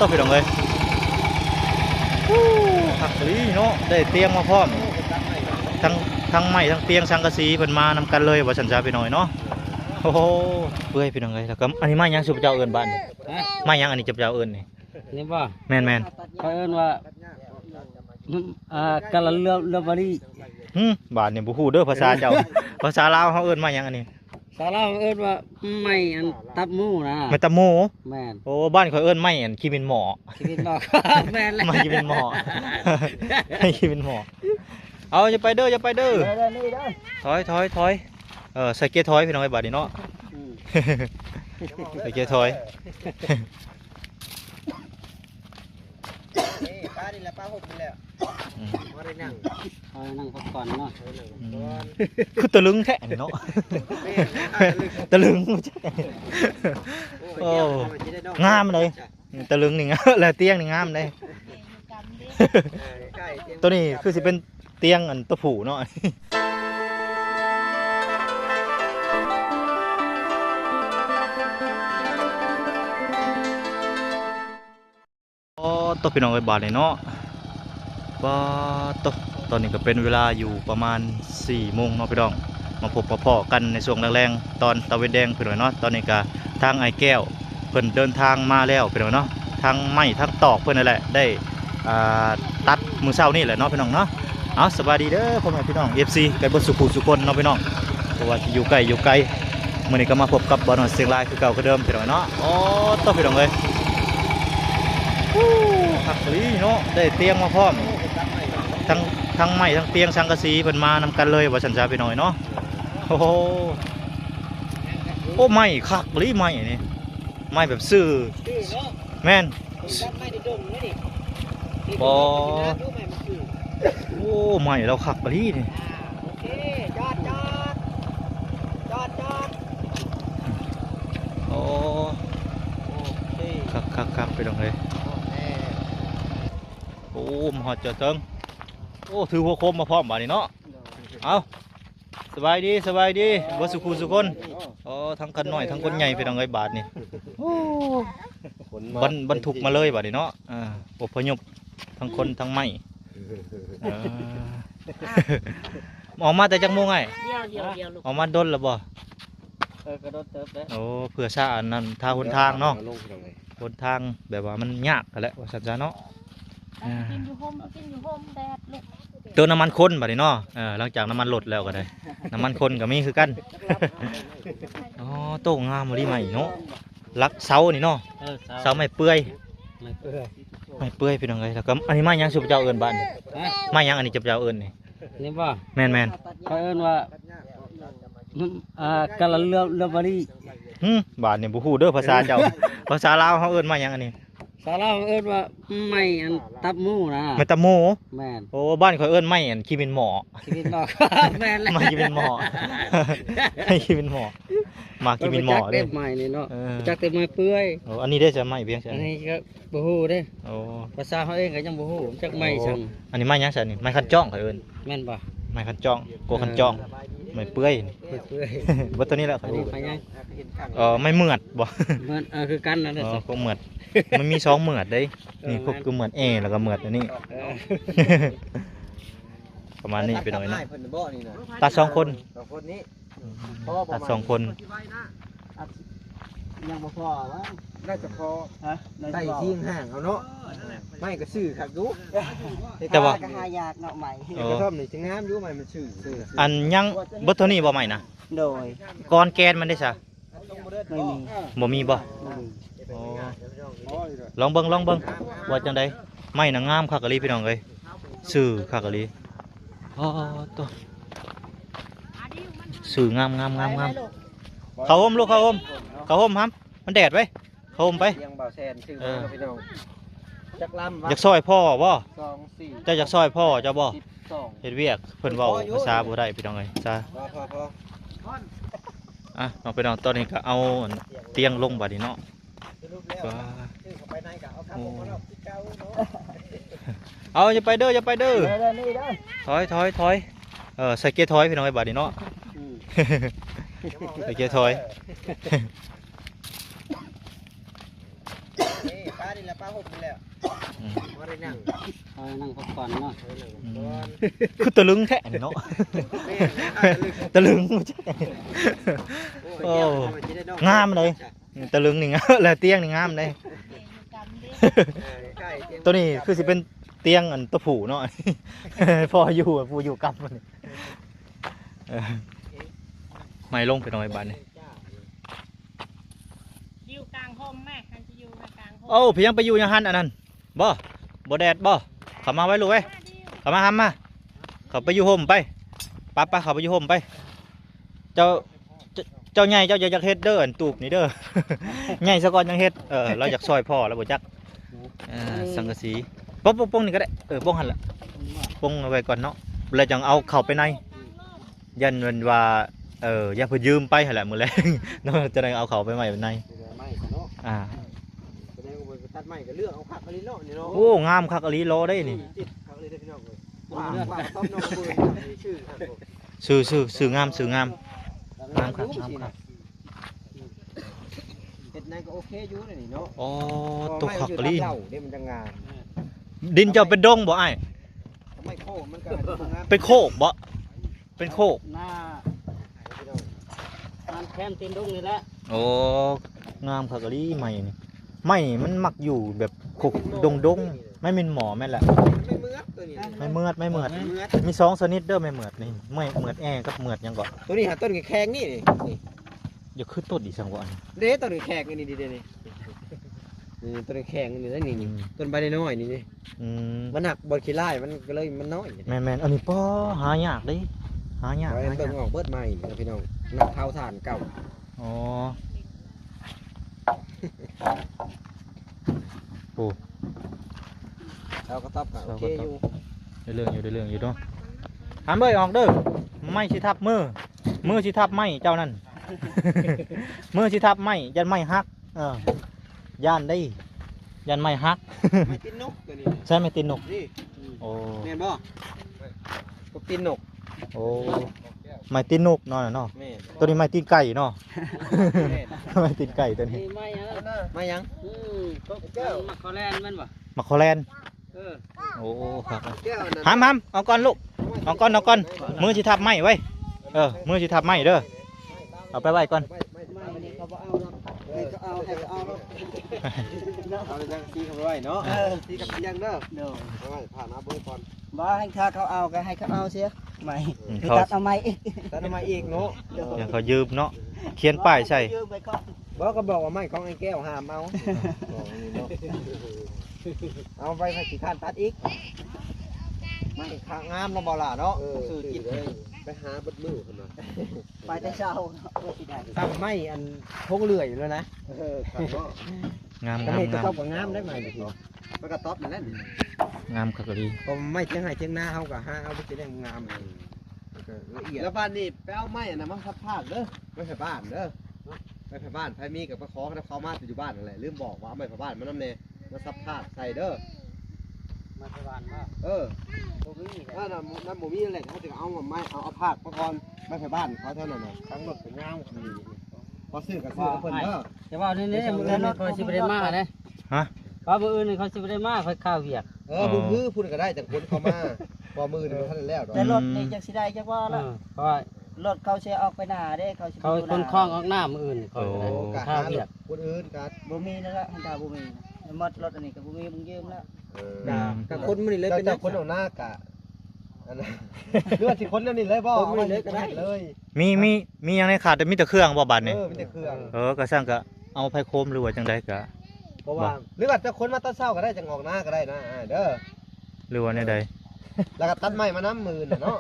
ต้องไปลองเลยผักลีเนาะได้เตียงมาพร้อมทั้งไม้ทั้งเตียงสังกะสีเพิ่นมานำกันเลยว่าสันจะไปหน่อยเนาะโอ้โหเปื่อยไปหน่อยเลยแล้วก็อันนี้ไม้ยังสุบเจ้าเอิ้นบ้านนี่ไม้ยังอันนี้จับเจ้าเอิ้นนี่นี่บ่แม่นเขาเอิ้นว่ากะละเรือบรีบ้านนี่บ่ฮู้เด้อภาษาเจ้าภาษาลาวเฮาเอิ้นไม้ยังอันนี้สาลาเอิ้นว่าไม้อันตับหมูนะไม้ตะโมแม่นโอ้บ้านเขาเอิ้นไม้อันขี้มินหมอขี้มินหมอแม่นแล้วไม้ขี้มินหมอไม้ขี้มินหมอเอาอย่าไปเด้อถอยใส่เกียร์ถอยพี่น้องไอ้บาดนี้เนาะใส่เกียร์ถอยป้าดิละป้าหกนี่แหละมาได้นั่งพักผ่อนเนาะคือตะลึงแท้เนาะตะลึงโอ้งามเลยตะลึงนี่งามแล้วเตียงนี่งามเลยตัวนี้คือสิเป็นเตียงอันตะผูเนาะตัวพี่น้องไอ้บาทเลยเนาะว่าตอนนี้ก็เป็นเวลาอยู่ประมาณ4 โมงเนาะพี่น้องมาพบพ่อกันในช่วงแรงๆตอนตะเวนแดงพี่น้องเนาะตอนนี้ก็ทางไอ้แก้วเพิ่นเดินทางมาแล้วพี่น้องเนาะทางไม้ทั้งตอกเพิ่นนั่นแหละได้ตัดมือเช้านี่แหละเนาะพี่น้องเนาะเอาสบายดีเด้อพ่อแม่พี่น้อง FC ไก่บดสุขุสุคนเนาะพี่น้องเพราะว่าอยู่ไกลมื้อนี้ก็มาพบกับบอลเสียงลายคือเก่าคือเดิมพี่น้องเนาะอ๋อตัวพี่น้องเลยผักลีเนาะได้เตียงมาพร้อมทั้งไม้ทั้งเตียงสังกะสีเพิ่นมานำกันเลยว่าสันจะไปหน่อยเนาะโอ้โหโอ้ไม้คักลีไม้นี่ไม้แบบซื่อแม่นบอโอ้ไม้เราคักลีนี่โอเคจอดโอ้คักไปตรงเลยโอ้มหอดเจอเติงโอ้ถือหัวโคมมาพร้อมบ่านี่เนาะเอาสบายดีบ่สุขุสุคนอ๋อทั้งคนน้อยทั้งคนใหญ่ไปตรงเลยบาทนี่โอ้บรรทุกมาเลยบ่านี่เนาะอพยพทั้งคนทั้งไม้ออกมาแต่จังโมงไงออกมาดนแล้วบ่กระโดดเติบเลยโอ้เผื่อชาอันนั้นทางหนทางเนาะหนทางแบบว่ามันยากกันแหละว่าสันจะเนาะกินอยู่โฮมแดดลูกเติมน้ำมันข้นบ่ได้เนาะหลังจากน้ำมันลดแล้วก็ได้น้ำมันข้นก็มีคือกันอ๋อโต้งามมาดีใหม่เนาะลักเสานี่เนาะเสาไม่เปื่อยพี่น้องเลยแล้วก็อันนี้ไม้ยังสุบเจ้าเอิญบ้านไม้ยังอันนี้จับเจ้าเอิญนี่บ่แม่นเขาเอิ้นว่ากะละเรือบรีบ้านนี่บ่ฮู้เด้อภาษาเจ้าภาษาลาวเฮาเอิ้นไม้ยังอันนี้สาลาเอิ้นว่าไม้อันตับหมูนะไม้ตะโมแม่นโอ้บ้านเขาเอิ้นไม้อันขี้มินหมอขี้มินหมอแม่นแล้วไม้ขี้มินหมอไม้ขี้มินหมอมาขี้มินหมอเด้ไม้นี่เนาะจักแต่ไม้เปื่อยโอ้อันนี้ได้จะไม้เพียงใช่อันนี้ก็บ่ฮู้เด้โอ้ภาษาเฮาเองก็ยังบ่ฮู้จักไม้ซั่งอันนี้ไม้ยังซั่นนี่ไม้คันจ้องเขาเอิ้นแม่นบ่ไม้คันจ้องโกคันจ้องไม้เปื่อยบ่ตัวนี้แหละเขาไม้ยังไม่เหมือดบ่เหมือนคือกันนั่นแหละพวกเหมือดมันมี2เหมือดได้นี่พวกคือเหมือดแล้วก็เหมือดอันนี้ประมาณนี้ไปหน่อยนะตัด2 คนตัด2 คนยังบ่พอวะน่าจะพอใส่ที่ห่างเอาเนาะไม่ก็ซื้อคักดูแต่ว่าก็หายากเนาะใหม่กระท่อมนี่สิงามอยู่ใหม่มันซื้ออันยังบ่เท่านี้บ่ใหม่นะโดยก้อนแกนมันได้ซะไม่มีบ่มีบ่ลองเบิ่งว่าจังได๋ไม้น่ะงามคักกะลีพี่น้องเอ้ยซื้อคักกะลีอ๋อตัวซื้องามเข้าห่มลูกเข้าห่มครับมันแดดไว้เข้าห่มไปอยากซอยพ่อบ่เจ้าอยากซอยพ่อเจ้าบ่เฮ็ดเวียกเพิ่นเว้าภาษาบ่ได้พี่น้องเอ้ยจ้าน้องไปน้องตอนนี้ก็เอาเตียงลงบัดนี้เนาะเอาอย่าไปเด้อถอยใส่เกียร์ถอยพี่น้องไอ้บาดนี้เนาะใส่เกียร์ถอย ป้าดิละ ปลาห่มนี่แหละ อืม มาได้นั่ง เอานั่งพักผ่อนเนาะ คือตะลึงแท้นี่เนาะตะลึงบ่ใช่โอ้งามเลยตะลึงนี่งามแล้วเตียงนี่งามเลย ตัวนี้คือสิเป็นเตียงอันตัวผูเนาะ พออยู่ผู้อยู่กับมันไม่ลงไปหน่อยบานนี่ อยู่กลางห่มแม่คันจะอยู่ในกลางห่ม โอ้เพียงไปอยู่ยังหันอันนั้นบ่แดดบ่เข้ามาไว้ลูกเว้ยเข้ามาห้ำมาเขาไปอยู่ห่มไปปั๊บเขาไปอยู่ห่มไป เจ้าใหญ่เจ้าอยากเฮ็ดเด้ออันตูบนี่เด้อ ใหญ่ซะก่อนยังเฮ็ดเราอยากซอยพ่อแล้วบ่จักสังกะสีป้งนี่ก็ได้ป้งหันละป้งเอาไว้ก่อนเนาะแล้วจังเอาเข้าไปในยันมันว่าอย่าเพิ่นยืมไปหั่นแหละมื้อแรง เนาะจะได้เอาเข้าไปใหม่ใน ไม่เนาะ อ่า แสดงว่าตัดไม้ก็เลือกเอาคักอะไรเนาะนี่เนาะ โอ้งามคักอลีโลได้นี่ จิตคักเลยได้พี่น้องเลยว่าต้มน้องเบิ่งชื่อครับผม สื่องามงามครับ เฮ็ดนั่นก็โอเคอยู่นี่เนาะ อ๋อตัวคักอลี เล่าเด้มันจะงาม ดินเจ้าเป็นดงบ่อ้าย ไม่โค้งมันก็งาม เป็นโคกบ่เป็นโคก หน้ามันแคมตีนดุ้งนี่แหละ โอ้งามคักอลีใหม่นี่ไม่มันมักอยู่แบบโคกดงไม่เป็นหมอแม่นแหละ ไม่เมือกตัวนี้ ไม่เมือด เมือก มีสองชนิดเด้อไม่เมือดนี่ไม่เมือดแอกับเมือดหยังก่อน ตัวนี้หาต้นแข็งนี่ อย่าขึ้นต้นอีกสังวะอัน เด้ต้นแข็งนี่ดีเด้นี่ต้นแข็งนี่ได้นี่ต้นใบน้อยนี่ อืม มันหนักบอลขี้ไล่มันก็เลยมันน้อย แม่นอันนี้ป้อหายากเด้หายาก ไว้ หา เบิ่ ยาง ก ออกเบิดใหม่พี่น้องหนักเท้าถ่านเก่า อ๋อโอ้ เราก็ตอบโอเคอยู่ ได้เรื่องอยู่เนาะหามเอ้ยออกเด้อไม่สิทับมือสิทับไม้เจ้านั่น มือสิทับไม้ยันไม้หักย่านได้ยันไม้หัก ไม่ตินนกตัวนี้ ใช่ไหมตีนนก นี่ โอ้ แม่นบ่กบตินนก โอ้ไม้ตีนนกเนาะเนาะ แม่ ตัวนี้ไม้ตีนไก่เนาะ ไม้ตีนไก่ตัวนี้ นี่ไม่อะไร มายัง ก็มักคอแลนมันบ่ มาคอแลน โอ้ครับหามเอาก่อนลูกเอาก่อนมือสิทับไม้ไว้มือสิทับไม้เด้อเอาไปไว้ก่อน ไม่นี่เขาบ่เอาเนาะให้ก็เอาเนาะ เอาจังซีเข้าไปไว้เนาะซีกับยังเด้อ เด้อ เอาไว้ผ่านมาเบิ่งก่อน บ่ให้ถ้าเขาเอาก็ให้เขาเอาเสียไม่ เขา ตัดเอาไม้อีก ตัดมาอีกเนาะ อย่างเขายืมเนาะเขียนป้ายใส่ ยืมไปก่อน บ่ก็บอกว่าไม้ของไอ้แก้วห้ามเอาเอาไปให้ขี้ข้านตัดอีกไม่ข้างงามแล้วบ่ล่ะเนาะซื้อกินเลยไปหาเบิดมือพุ่นน่ะ ไปแต่เช้าเนาะบ่สิได้ ตั้งไม้อันพงเลื่อยอยู่แล้วนะครับเนาะ งาม ก็ งาม ไม่ก็ งาม ตอบกับงามได้ไหมเนาะมันก็ตอบนั่นแหละ งามคักดี ผมไม่เชียงให้เชียงหน้าเฮาก็หาเอาไปสิได้งามละเอียดแล้วบ้านนี่ไปเอาไม้อันนั้นมาทับภาคเด้อไม่ใช่บ้านเด้อไม่ใช่บ้านไผมีกับไปขอเขามาอยู่บ้านนั่นแหละลืมบอกว่าเอาไม้ไผบ้านมานำแน่มาซับภาคใส่เด้อ มาสวรรค์ว่า บ่มีนั่นน่ะนั่นบ่มีนั่นแหละเขาจะเอาไม้เอาภาคมาก่อนไม้ไผบ้านเขาเท่านั้นน่ะทั้งหมดเป็นงามดีพอซื้อก็ซื้อกับเพิ่นเด้อ แต่ว่านี่มื้ออื่นเขาสิบ่ได้มาเด้ ฮะ ว่ามื้ออื่นเขาสิบ่ได้มาค่อยข้าวเวียก บุญมือพูดก็ได้จากคนเขามาพอมือนี่มันทันแล้วดอก แต่รถนี่จังสิได้จักว่าละ เพราะว่าร ถเขาสิออกไปหน้าเด้เขาสิ เขาคนคล้องออกหน้ามื้ออื่นเขา กะ ข้าว หา เวียก คนอื่นกะ บ่มีนั่นละหันดาบ่มีนะหมดรถอันนี้ก็บ่มีมึงยืมแล้ว กะคนมันนี่เลยเป็นคนเอาหน้ากะอันนั้นหรือว่าสิคนนั่นนี่เลยบ่เอาเลยก็ได้เลย มียังในขาดแต่มีแต่เครื่องบ่บัดนี่ มีแต่เครื่อง ก็สร้างก็เอาไผโคมหรือว่าจังไดก็ เพราะว่าหรือว่าจะคนมาตัดเช้าก็ได้จะงอกหน้าก็ได้นะเด้อ หรือว่าในใด แล้วก็ตัดไม้มาน้ำมือเนาะ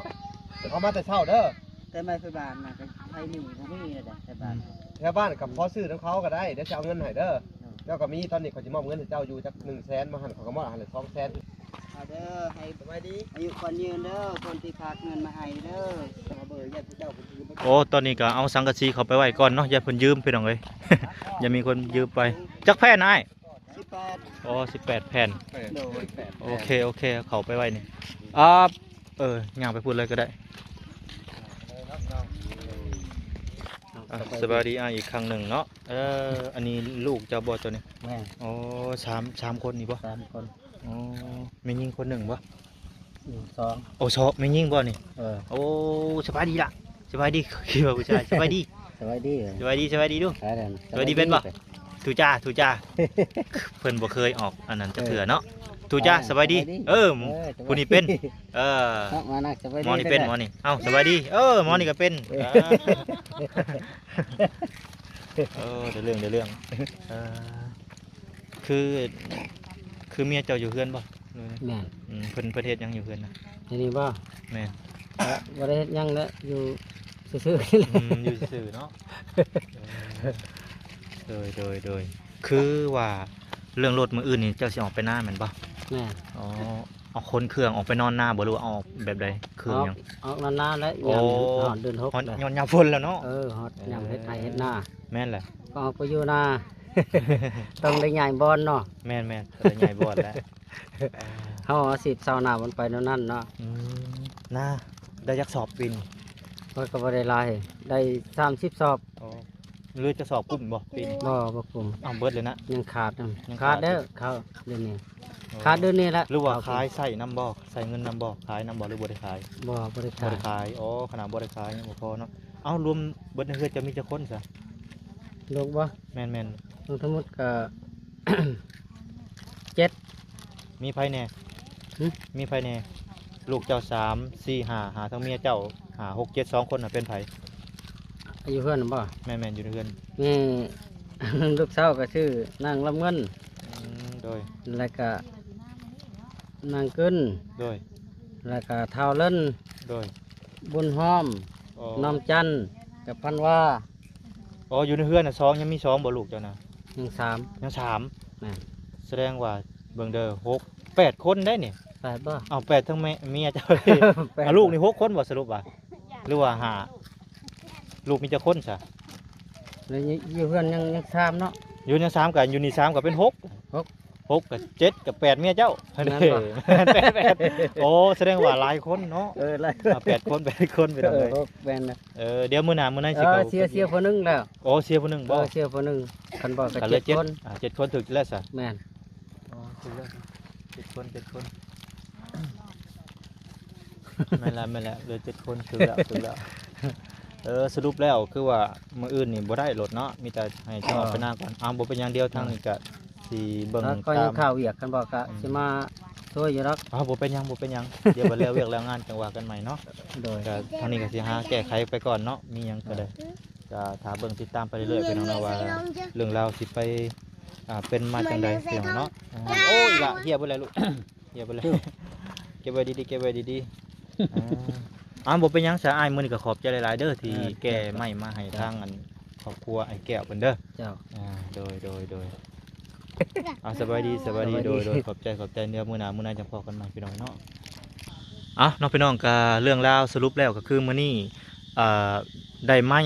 เขามาแต่เช้าเด้อ แต่ไม่ไฟบ้านน่ะก็ไผมีบ่มีนั่นแหละไฟบ้าน แถวบ้านกับพอซื้อของเขาก็ได้เดี๋ยวจะเอาเงินให้เด้อแล้วก็มีตอนนี้เขาจะมอบเงินให้เจ้าอยู่จัก100,000มาหันเขาก็มอบให้200,000 เอาเด้อให้ สบายดี อายุคนยืนเด้อคนที่ฝากเงินมาให้เด้อสมาเบอร์ญาติเจ้าเพิ่นยืม โอ้ตอนนี้ก็เอาสังกะสีเขาไปไว้ก่อนเนาะอย่าเพิ่นยืมพี่น้องเอ้ย อย่ามีคนยืมไปจักแผ่นอ้าย 18 อ๋อ18แผ่น โดย โอเคเขาไปไว้นี่ย่างไปพูดเลยก็ได้ อ่ะสบายดีอีกครั้งหนึ่งเนาะอันนี้ลูกเจ้าบ่ตัวนี้ แม่ อ๋อสามคนนี่บ่ 3 คน อ๋อแม่ยิงคนหนึ่งบ่ 2 โอ้ชอบแม่ยิงบ่นี่ โอ้สบายดีล่ะสบายดีคือว่าผู้ชายสบายดี สวัสดี สบายดีสบายดีดู ขายแล้ว สวัสดีเป็นบ่ ทูจ้า เพิ่นบ่เคยออกอันนั้นจะเถื่อเนาะทูจ้าสบายดีผู้นี้เป็นมานักสบายดี หมอนี่เป็นหมอนี่เอ้าสบายดีหมอนี่ก็เป็นเดี๋ยวเรื่องคือเมียเจ้าอยู่เฮือนบ่ แม่น เพิ่นประเทศยังอยู่เฮือนนะ นี่บ่ แม่น บ่ได้เฮ็ดหยังแล้วอยู่ซื่อๆนี่แหละ อยู่ซื่อเนาะโดยคือว่าเรื่องรถมื้ออื่นนี่เจ้าสิออกไปหน้าแม่นบ่ แม่น อ๋อเอาคนเครื่องออกไปนอนหน้าบ่รู้ว่าเอาออกแบบใดเครื่องหยัง ออกนานๆแล้ว โอ้ ยามเดือน6 ฮอด แล้ว ย้อนยามฝนแล้วเนาะ ฮอดยามเฮ็ดไร่เฮ็ดนา แม่นแหละ ก็ออกไปอยู่นา ต้องได้ย้ายบอนเนาะ แม่นแต่ใหญ่บอดแล้ว เฮาเอาสิเช้าหน้ามันไปนั่นนั่นเนาะ น่าได้ยักสอบปิน เพิ่นก็บ่ได้หลายได้30สอบ อ๋อหรือจะสอบกลุ่มบ่ปิน บ่กลุ่ม อ้าวเบิดเลยนะ ยังขาด ยังขา ขา ด ดเด้อเขาเดือนนี้ขาดเดือนนี้ละ หรือว่าขายใส่น้ำบ่ใส่เงินน้ำบ่ขายน้ำบ่หรือบ่ได้ขาย บ่ได้ บ่ ขาย ได้ขายอ๋อขนาดบ่ได้ขายยังบ่พอเนาะเอ้ารวมเบิดในเฮือนจะมีจักคนซะ ลูกบ่ แม่น ลูกทั้งหมดก็ มีไผแน่ หึ มีไผแน่ลูกเจ้า3 4 5หาทั้งเมียเจ้า5 6 7 2คนน่ะเป็นไผ อายุเพื่อนบ่ แม่นอยู่ในเฮือน นี่ ลูกสาวก็ชื่อนางลำเงิน โดย แล้วก็นางกึ้น โดย แล้วก็เท้าเล่น โดย บุญห้อม อ๋อ น้ำจันทร์กับพันว่า อ๋ออยู่ในเฮือนน่ะ2ยังมี2บ่ลูกเจ้าน่ะ ยังสาม ยัง3 น่ะ แสดงว่าเบิ่งเด้อ6 8คนได้นี่ แปดบ่ เอา8ทั้งแม่เมียเจ้าเลย แปด ลูกนี่6คนบ่สรุปว่าหรือว่า5ลูกมีจักคนซะ แล้วอยู่เพื่อนยังสามเนาะ อยู่ใน3กับอยู่นี่3ก็เป็น6 6กับ7กับ8เมียเจ้า นั่นบ่ แปดโอ้แสดงว่าหลายคนเนาะ ไร 8คน8คนไปแล้วเลย แม่นนะ เดี๋ยวมื้อหน้าสิ เสียคนหนึงแล้ว โอ้เสียผู้หนึงบ่ เสียคนหนึงคันบอกก็ กันเลย 7คน 7คนถึกแล้วซะ แม่น อ๋อถึกแล้ว7คนไม่ละเหลือ7คนถึกแล้วสรุปแล้วคือว่ามื้ออื่นนี่บ่ได้รถเนาะมีแต่ให้เจ้าออกไปหน้าก่อนบ่เป็นอย่างเดียวทางนี้ก็สิเบิ่ง แล้วก็ยังข่าวเวียกคันบอกก็สิมาช่วยอยู่ดอก บ่เป็นหยังเดี๋ยวบ่แล้วเวียกแล้วงานจังว่ากันใหม่เนาะ โดย ก็ทางนี้ก็สิหาแก้ไขไปก่อนเนาะมีหยังก็ได้ก็ถ้าเบิ่งติดตามไปเรื่อยๆไปน้องนะว่าเรื่องราวสิไปเป็นมาจังใดเสียงเนาะโอ้ยละเฮียบ่แล้วลูก เฮียบ่แล้วเก็บไว้ดีๆบ่เป็นหยังซะอ้ายมื้อนี้ก็ขอบใจหลายๆเด้อที่แก้ไม้มาให้ทางอันครอบครัวไอ้แก้วเพิ่นเด้อ เจ้า โดยสบายดีโดยขอบใจเนื้อมื้อหน้าจังพอกันใหม่พี่น้องเนาะน้องพี่น้องก็เรื่องราวสรุปแล้วก็คือมื้อนี้ได้ไม้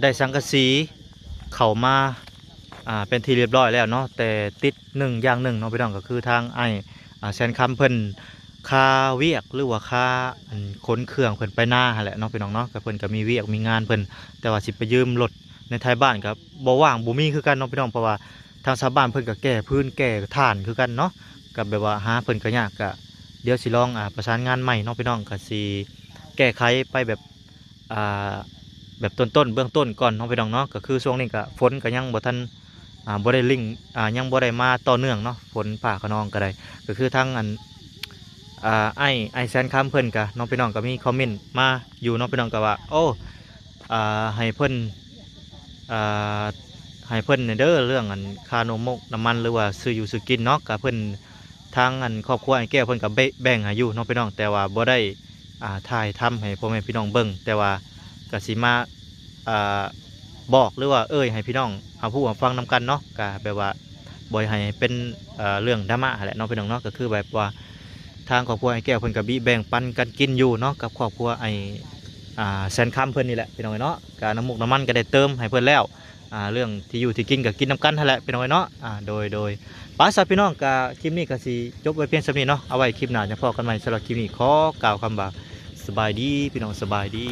ได้สังกะสีเข้ามาเป็นที่เรียบร้อยแล้วเนาะแต่ติดอย่างหนึ่งเนาะพี่น้องก็คือทางไอ้แซนคัมเพิ่นค่าเวียกหรือว่าค่าขนเครื่องเพิ่นไปหน้าหั่นแหละเนาะพี่น้องเนาะก็เพิ่นก็มีเวียกมีงานเพิ่นแต่ว่าสิไปยืมรถในท้ายบ้านก็บ่ว่างบ่มีคือกันเนาะพี่น้องเพราะว่าทางชาวบ้านเพิ่นก็แก้พื้นแก้ถ่านคือกันเนาะก็แบบว่าหาเพิ่นก็ยากก็เดี๋ยวสิลองประสานงานใหม่เนาะพี่น้องก็สิแก้ไขไปแบบแบบต้นเบื้องต้นก่อนเนาะพี่น้องเนาะก็คือช่วงนี้ก็ฝนก็ยังบ่ทันบ่ได้ลิงยังบ่ได้มาต่อเนื่องเนาะฝนป่าขนองก็ได้ก็คือทั้งไอแซนคัมเพิ่นก็น้องพี่น้องก็มีคอมเมนต์มาอยู่น้องพี่น้องก็ว่าโอ้ให้เพิ่นเนี่ยเด้อเรื่องค่านมกน้ำมันหรือว่าซื้ออยู่ซื้อกินเนาะก็เพิ่นทางครอบครัวไอ้แก้วเพิ่นก็แบ่งให้อยู่น้องพี่น้องแต่ว่าบ่ได้ถ่ายทำให้พ่อแม่พี่น้องเบิ่งแต่ว่าก็สิมาบอกหรือว่าให้พี่น้องผู้ฟังนำกันเนาะก็แบบว่าบ่ให้เป็นเรื่องดราม่าแหละน้องพี่น้องเนาะก็คือแบบว่าทางครอบครัวไอ้แก้วเพิ่นก็แบ่งปันกันกินอยู่เนาะกับครอบครัวไอ้แซนคัมเพิ่นนี่แหละพี่น้องเนาะก็น้ำมุกน้ำมันก็ได้เติมให้เพิ่นแล้วเรื่องที่อยู่ที่กินก็กินนำกันนั่นแหละพี่น้องเนาะโดยป้าสัตว์พี่น้องก็คลิปนี้ก็สิจบไว้เพียงส่านี้เนาะเอาไว้คลิปหน้าจะพบกันใหม่สำหรับคลิปนี้ขอกล่าวคำว่าสบายดีพี่น้องสบายดี